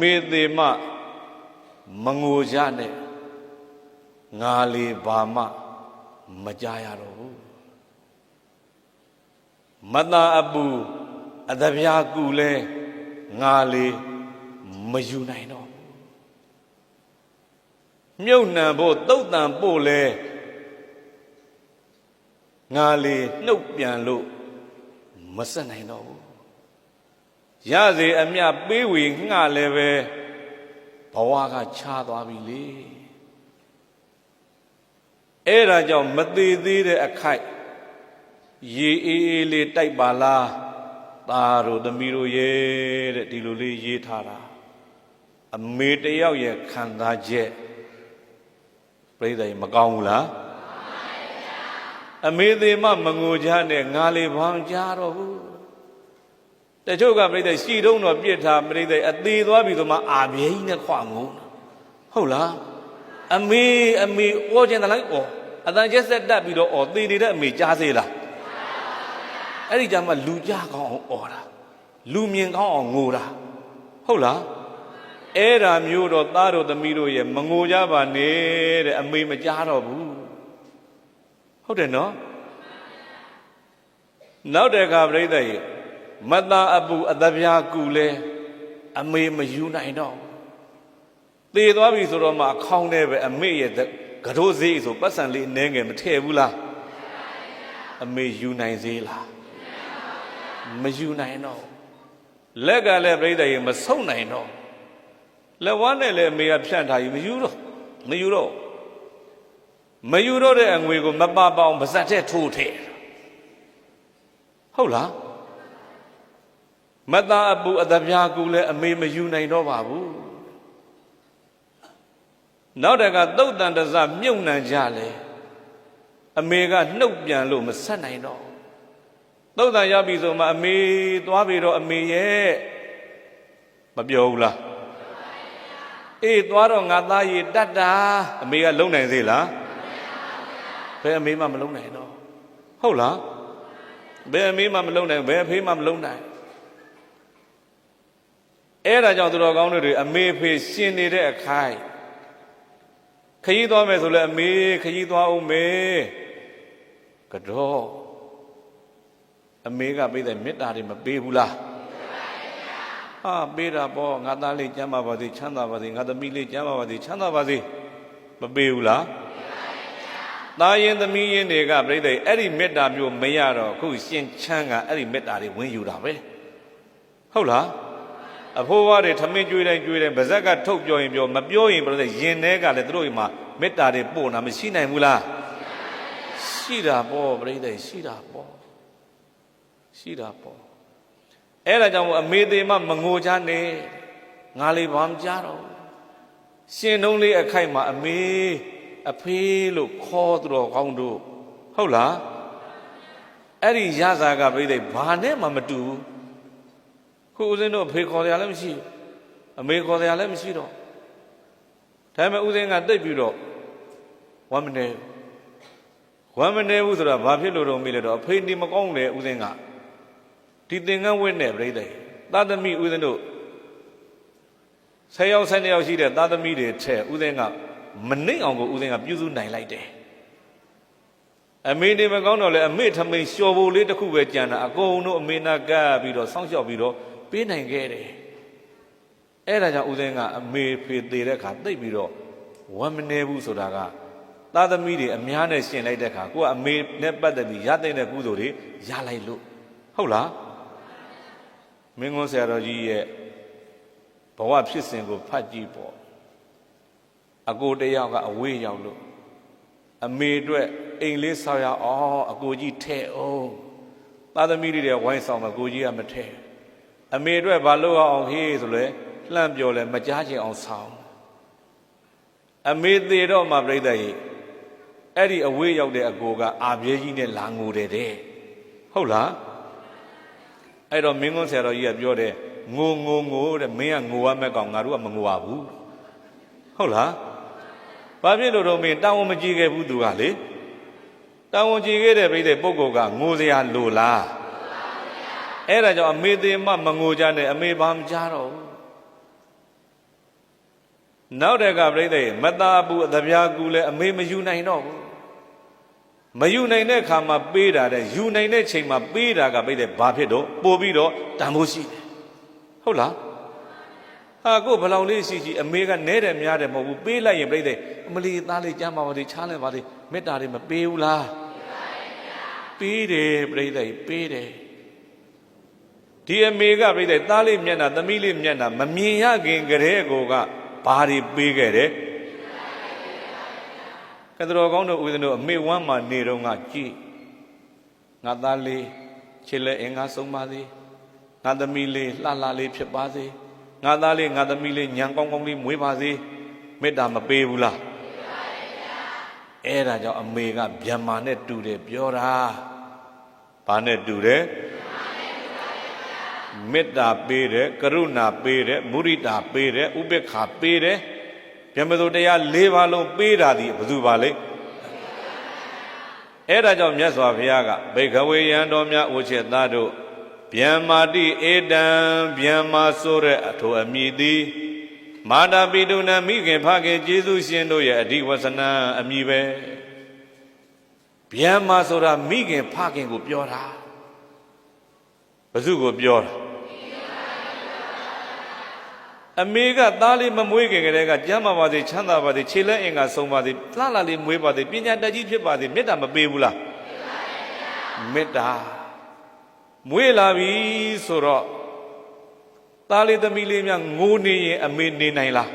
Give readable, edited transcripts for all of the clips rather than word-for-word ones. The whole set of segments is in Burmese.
မေသေးမမငိုကြနဲ့ငါလေးဘာမှမကြားရတော့ဘူးမသာအပူအတပြားကူလဲငါလေးမယူနိုင်တော့မြုပ်နှံဖို့တုတ်တန်ပို့လဲငါလေးနှုတ်ပြန်လို့မဆက်နိုင်တော့ဘူးရစေအမြပေးဝေငှလည်းပဲဘဝကခြားသွားပြီလေအဲ့ဒါကြောင့်မသေးသေးတဲ့အခိုက်ရေအေးအေးလေးတိုက်ပါလားသားတို့သမီးတို့ရဲ့တဲ့ဒီလိုလေးရေးထားတာအမေတယောက်ရဲ့ခံစားချက်ပြိဿရေမကောင်းဘူးလားအမေသေးမှမငိုကြနဲ့ငါလေးဘာမှကြားတော့ဘူးတချို့ကပြိဿရှိတုံးတော့ပြစ်ထားပြိဿအသေးသွားပြီဆိုမှအာမြဲကြီးနဲ့ခွငုံဟုတ်လားအမေအော်ကျင်တယ်လိုက်အော်အတန်ကျက်ဆက်တက်ပြီးတော့အော်သေနေတဲ့အမေကြားစေလားအဲ့ဒီကြမှာလူကြားကောင်းအောင်အော်တာလူမြင်ကောင်းအောင်ငိုတာဟုတ်လားအဲ့ဒါမျိုးတော့သားတို့သမီးတို့ရဲ့မငိုကြပါနဲ့တဲ့အမေမကြားတော့ဘူးဟုတ်တယ်နော်နောက်တဲ့အခါပြိဿရေမသာအပူအတပြားကူလဲအမေမယူနိုင်တော့သေသွားပြီဆိုတော့မှအခေါင်းထဲပဲအမေရဲ့ကတော့စေးဆိုပတ်စံလေးအနေငယ်မထည့်ဘူးလားအမေယူနိုင်သေးလားမယူနိုင်တော့လက်ကလည်းပြိဿရေမဆုံးနိုင်တော့လက်ဝါးနဲ့လည်းအမေကဖြန့်ထားယူမယူတော့တဲ့အငွေကိုမပပအောင်ပါဇက်ထဲထိုးထည့်ဟုတ်လားမသာအပူအတပြားကူလည်းအမေမယူနိုင်တော့ပါဘူးနောက်တကသုတ်တန်တစမြုပ်နှံကြလေအမေကနှုတ်ပြန်လို့မဆက်နိုင်တော့သုတ်တန်ရောက်ပြီဆိုမှအမေသွားပြီတော့အမေရဲ့မပြောဘူးလားအေးသွားတော့ငါသားရေတတ်တာအမေကလုံနိုင်သေးလားဘယ်အမေမှမလုံနိုင်တော့ဟုတ်လားဘယ်အမေမှမလုံနိုင်ဘယ်အဖေမှမလုံနိုင်အဲ့ဒါကြောင့်သူတော်ကောင်းတွေအမေဖေရှင်နေတဲ့အခိုက်ခရီးသွားမယ်ဆိုလဲအမေခရီးသွားအောင်မေကတော့အမေကပေးတဲ့မေတ္တာတွေမပေးဘူးလားဟာပေးတာပေါ့ငါသားလေးကျမ်းပါပါစေချမ်းသာပါစေငါသမီးလေးကျမ်းပါပါစေချမ်းသာပါစေမပေးဘူးလားသားရင်သမီးရင်တွေကပြိဿအဲ့ဒီမေတ္တာမျိုးမရတော့ခုရှင်ချမ်းကအဲ့ဒီမေတ္တာတွေဝင်ယူတာပဲဟုတ်လားအဖိုးဘွားတွေထမင်းကျွေးတိုင်းပါဇက်ကထုတ်ပြောရင်ပြောမပြောရင်ပြိဿရင်ထဲကလည်းသူတို့မှာမေတ္တာတွေပို့တာမရှိနိုင်ဘူးလားရှိတာပေါ့ပြိဿရှိတာပေါ့အဲ့ဒါကြောင့်အမေသေးမှမငိုချနဲ့ငါလေးဘာမှကြားတော့ရှင်တုံးလေးအခိုက်မှာအမေအဖေလို့ခေါ်သူတော်ကောင်းတို့ဟုတ်လားအဲ့ဒီရစာကပြိဿဘာနဲ့မှမတူခုဦးဇင်းတို့အဖေခေါ်တယ်လည်းမရှိအမေခေါ်တယ်လည်းမရှိတော့ဒါပေမဲ့ဦးဇင်းကတိတ်ပြီးတော့ဝမ်းမနေဘူးဆိုတာဘာဖြစ်လို့တော့မေးလဲတော့အဖေနေမကောင်းလေဦးဇင်းကဒီသင်္ကန်းဝတ်နဲ့ပြိဿသာသမီဦးဇင်းတို့10 ယောက်12 ယောက်ရှိတဲ့သာသမီတွေထဲဦးဇင်းကမနှိမ့်အောင်ကိုဦးဇင်းကပြုစုနိုင်လိုက်တယ်အမေနေမကောင်းတော့လေအမေထမိန်လျှော်ဖို့လေးတစ်ခုပဲကြံတာအကုန်တို့အမေနာကပ်ပြီးတော့စောင့်ရှောက်ပြီးတော့ပေးနိုင်ခဲ့တယ်အဲ့ဒါကြောင့်ဦးဇင်းကအမေဖေသေးတဲ့ခါသိပ်ပြီးတော့ဝမ်းမနေဘူးဆိုတာကသာသမီတွေအများနဲ့ရှင်လိုက်တဲ့ခါကိုကအမေနဲ့ပတ်သက်ပြီးရတဲ့ကုသိုလ်တွေရလိုက်လို့ဟုတ်လားမင်းကုန်းဆရာတော်ကြီးရဲ့ဘဝဖြစ်စဉ်ကိုဖတ်ကြည့်ပေါ့အကိုတယောက်ကအဝေးရောက်လို့အမေအတွက်အိမ်လေးဆောက်ရအောင်အကိုကြီးထဲ့အောင်သာသမီတွေဝိုင်းဆောင်မှာကိုကြီးကမထဲ့အမေအတွက်ဘာလုပ်အောင်ဟေးဆိုလဲလှမ်းပြောလဲမကြားချင်အောင်ဆောင်အမေသေးတော့မှပြိဿကြီးအဲ့ဒီအဝေးရောက်တဲ့အကိုကအာပြဲကြီးနဲ့လာငိုတယ်တဲ့ဟုတ်လားအဲ့တော့မင်းကုန်းဆရာတော်ကြီးကပြောတယ်ငိုတဲ့မင်းကငိုရမဲ့ကောင်ငါတို့ကမငိုရဘူးဟုတ်လားဘာဖြစ်လို့တော့မင်းတောင်းဝန်မကြည့်ခဲ့ဘူးသူကလေတောင်းဝန်ကြည့်ခဲ့တဲ့ပြိဿပုဂ္ဂိုလ်ကငိုစရာလိုလားအဲ့ဒါကြောင့်အမေသေးမှမငိုကြနဲ့အမေဘာမှကြားတော့ဘူး နောက်တဲ့ကပြိဿမတာအပူအတပြားကူလဲအမေမယူနိုင်တော့ဘူးမယူနိုင်တဲ့ခါမှာပေးတာတဲ့ယူနိုင်တဲ့ချိန်မှာပေးတာကပြိဿဘာဖြစ်တော့ပို့ပြီးတော့တန်ဖိုးရှိတယ်ဟုတ်လားဟာကိုဘလောင်လေးရှိအမေကနဲတယ်များတယ်မဟုတ်ဘူးပေးလိုက်ရင်ပြိဿအမလီသားလေးကြမ်းပါပါသေးချားလဲပါသေးမေတ္တာလေးမပေးဘူးလားပေးတယ်ပြိဿပေးတယ်ဒီအမေကပြိဿသားလေးမျက်နှာသမီးလေးမျက်နှာမမြင်ရခင်ကလေးကိုကဘာတွေပေးခဲ့တယ်ကတော်ကောင်းတို့ဦးဇင်းတို့အမေဝမ်းမှာနေတော့ကကြည်ငါသားလေးခြေလက်အင်္ဂါဆုံးပါစေငါသမီးလေးလှလှလေးဖြစ်ပါစေငါသားလေးငါသမီးလေးညံကောင်းကောင်းလေးမွေးပါစေမေတ္တာမပေးဘူးလားအဲ့ဒါကြောင့်အမေကဗျမ္မာနဲ့တူတယ်ပြောတာဘာနဲ့တူတယ်မေတ္တာပေးတယ်ကရုဏာပေးတယ်မုရိဒာပေးတယ်ဥပေက္ခပေးတယ်ဗျမ္မာတို့တရား၄ပါးလုံးပေးတာဒီဘယ်သူပါလဲအဲ့ဒါကြောင့်မြတ်စွာဘုရားကဘိက္ခဝေယံတော်များဥချက်သားတို့ဗျမ္မာတိဧတံဗျမ္မာဆိုတဲ့အထိုအမည်သည်မာတာပိတုဏမိခင်ဖခင်ကျေးဇူးရှင်တို့ရဲ့အဓိဝဆနံအမည်ပဲဗျမ္မာဆိုတာမိခင်ဖခင်ကိုပြောတာဘယ်သူကိုပြောတာအမေကသားလေးမမွေးခင်ကတည်းကကျမ်းမာပါစေချမ်းသာပါစေခြေလက်အင်္ဂါဆုံးပါစေလှလှလေးမွေးပါစေပညာတတ်ကြီးဖြစ်ပါစေမေတ္တာမပေးဘူးလားမေတ္တာမွေးလာပြီဆိုတော့သားလေးသမီးလေးများငိုနေရင်အမေနေနိုင်လား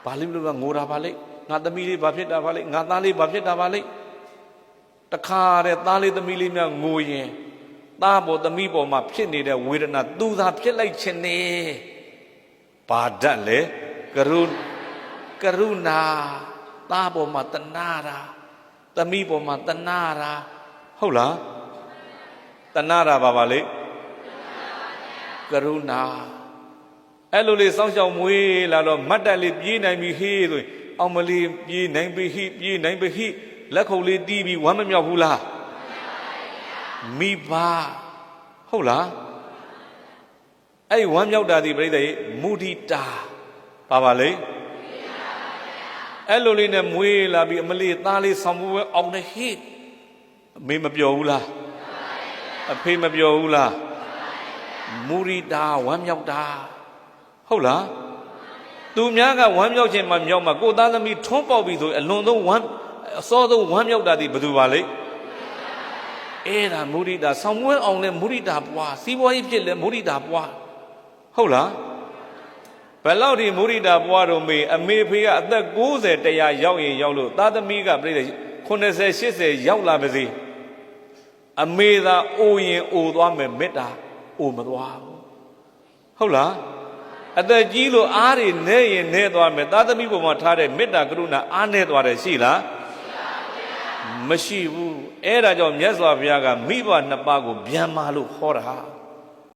ဘာလို့လဲငိုတာပါလိမ့်ငါသမီးလေးဘာဖြစ်တာပါလိမ့်ငါသားလေးဘာဖြစ်တာပါလိမ့်တခါတဲ့သားလေးသမီးလေးများငိုရင်သားပေါ်သမီးပေါ်မှာဖြစ်နေတဲ့ဝေဒနာသူသာဖြစ်လိုက်ခြင်းနေဘာဓာတ်လဲကရုဏာသားပေါ်မှာတနာတာသမီးပေါ်မှာတနာတာဟုတ်လားတနာတာပါလေကရုဏာအဲ့လိုလေးစောင့်ရှောက်မွေးလာတော့မတ်တက်လေးပြေးနိုင်ပြီဟေးဆိုရင်အောင်မလေးပြေးနိုင်ပြီဟိပြေးနိုင်ပြီဟိလက်ခုပ်လေးတီးပြီးဝမ်းမမြောက်ဘူးလားမိဘဟုတ်လားအဲ့ဝမ်းမြောက်တာဒီပြိဿရေမုဒိတာပါလေအဲ့လိုလေးနဲ့မွေးလာပြီးအမလေးသားလေးဆောင်ပွဲအောင်တဲ့ဟိအမေမပြောဘူးလားအဖေမပြောဘူးလားမုဒိတာဝမ်းမြောက်တာဟုတ်လားသူများကဝမ်းမြောက်ခြင်းမှမြောက်မှာကိုသားသမီးထွန်းပေါက်ပြီဆိုအလွန်ဆုံးအစောဆုံးဝမ်းမြောက်တာဒီဘယ်သူပါလဲအဲ့ဒါမုဒိတာဆောင်မွေးအောင်လဲမုဒိတာပွားစီးပွားရေးဖြစ်လဲမုဒိတာပွားဟုတ်လားဘယ်လောက်ဒီမုဒိတာပွားတော့မေအမေဖေကအသက်90 100ရောက်ရင်ရောက်လို့သားသမီးကပြည့်တယ်80 80ရောက်လာပါစေအမေသာအိုရင်အိုသွားမယ်မေတ္တာအိုမသွားဘူးဟုတ်လားအသက်ကြီးလို့အားတွေနဲရင်နဲသွားမယ်သားသမီးပေါ်မှာထားတဲ့မေတ္တာကရုဏာအားနဲသွားတယ်ရှိလားမရှိဘူးအဲ့ဒါကြောင့်မြတ်စွာဘုရားကမိဘနှစ်ပါးကိုဗျမ္မာလို့ခေါ်တာ